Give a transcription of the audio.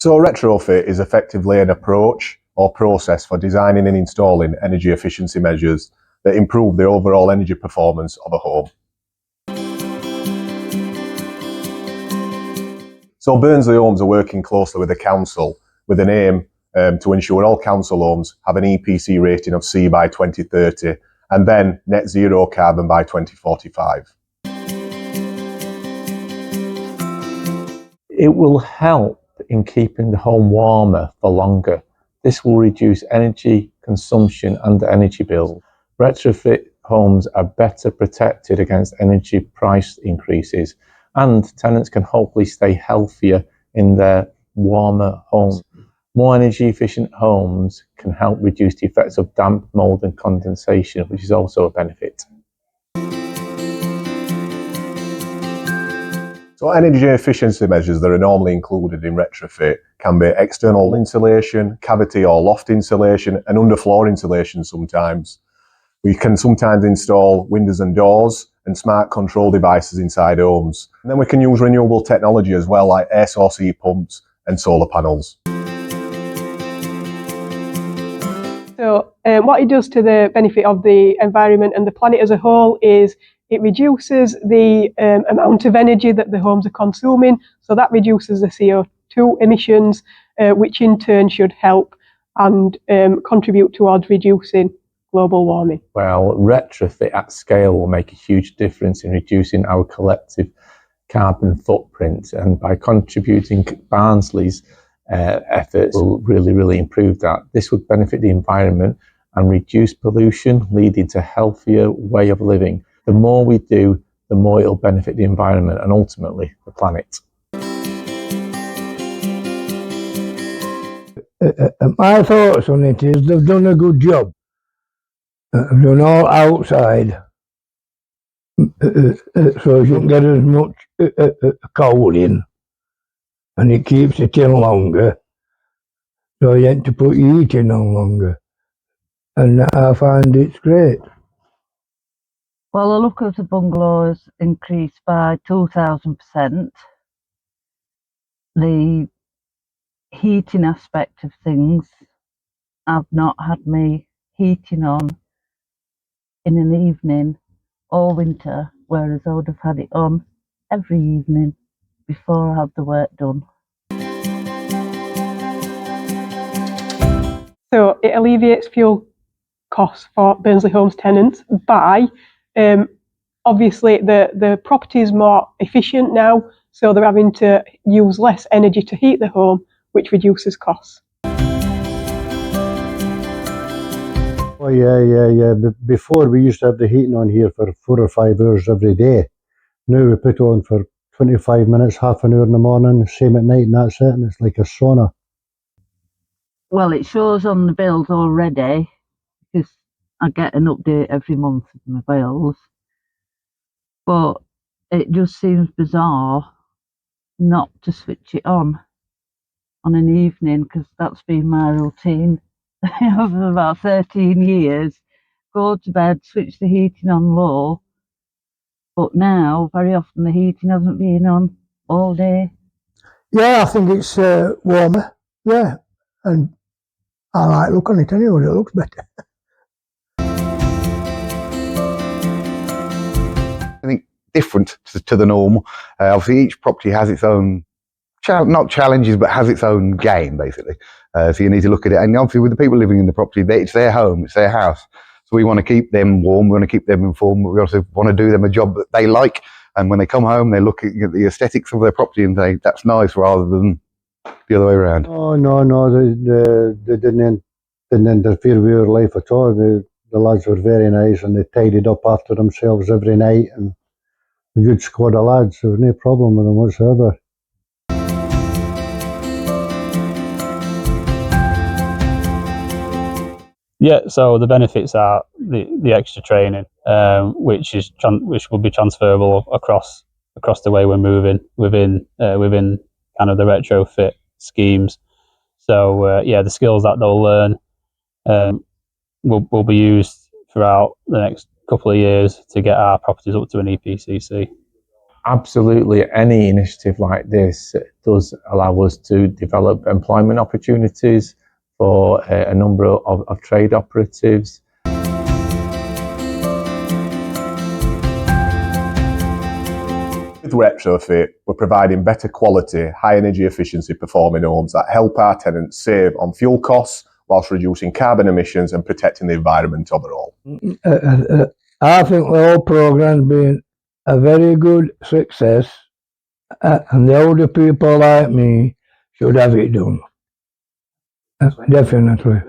So retrofit is effectively an approach or process for designing and installing energy efficiency measures that improve the overall energy performance of a home. So Burnsley Homes are working closely with the council with an aim to ensure all council homes have an EPC rating of C by 2030 and then net zero carbon by 2045. It will help in keeping the home warmer for longer. This will reduce energy consumption and energy bills. Retrofit homes are better protected against energy price increases, and tenants can hopefully stay healthier in their warmer homes. More energy efficient homes can help reduce the effects of damp, mould and condensation, which is also a benefit. So energy efficiency measures that are normally included in retrofit can be external insulation, cavity or loft insulation and underfloor insulation sometimes. We can sometimes install windows and doors and smart control devices inside homes. And then we can use renewable technology as well, like air source heat pumps and solar panels. So what it does to the benefit of the environment and the planet as a whole is it reduces the amount of energy that the homes are consuming. So that reduces the CO2 emissions, which in turn should help and contribute towards reducing global warming. Well, retrofit at scale will make a huge difference in reducing our collective carbon footprint, and by contributing Barnsley's efforts will really improve that. This would benefit the environment and reduce pollution, leading to a healthier way of living. The more we do, the more it'll benefit the environment and ultimately the planet. My thoughts on it is they've done a good job. They've done all outside, so you can get as much cold in, and it keeps it in longer, so you have to put your heating on longer, and I find it's great. Well, the look of the bungalow has increased by 2,000%. The heating aspect of things, I've not had my heating on in an evening all winter, whereas I would have had it on every evening before I had the work done. So it alleviates fuel costs for Burnsley Homes tenants by obviously the property is more efficient now, so they're having to use less energy to heat the home, which reduces costs. Oh yeah. Before we used to have the heating on here for 4 or 5 hours every day. Now we put on for 25 minutes, half an hour in the morning, same at night, and that's it, and it's like a sauna. Well, it shows on the bills already, because I get an update every month of my bills, but it just seems bizarre not to switch it on an evening, because that's been my routine over about 13 years. Go to bed, switch the heating on low, but now very often the heating hasn't been on all day. Yeah, I think it's warmer, yeah, and I like looking at it anyway, it looks better. I think different to the norm. Obviously each property has its own, not challenges, but has its own game basically. So you need to look at it, and obviously with the people living in the property, it's their home, it's their house. So we want to keep them warm, we want to keep them informed, but we also want to do them a job that they like. And when they come home, they look at the aesthetics of their property and say, that's nice, rather than the other way around. Oh no, they didn't interfere with your life at all. The lads were very nice, and they tidied up after themselves every night, and a good squad of lads. There was no problem with them whatsoever. Yeah, so the benefits are the extra training, which will be transferable across the way we're moving within kind of the retrofit schemes. So yeah, the skills that they'll learn will be used throughout the next couple of years to get our properties up to an EPCC. absolutely any initiative like this does allow us to develop employment opportunities for a number of trade operatives. With Retrofit, we're providing better quality, high energy efficiency performing homes that help our tenants save on fuel costs whilst reducing carbon emissions and protecting the environment overall. I think the whole program's been a very good success, and the older people like me should have it done. Definitely.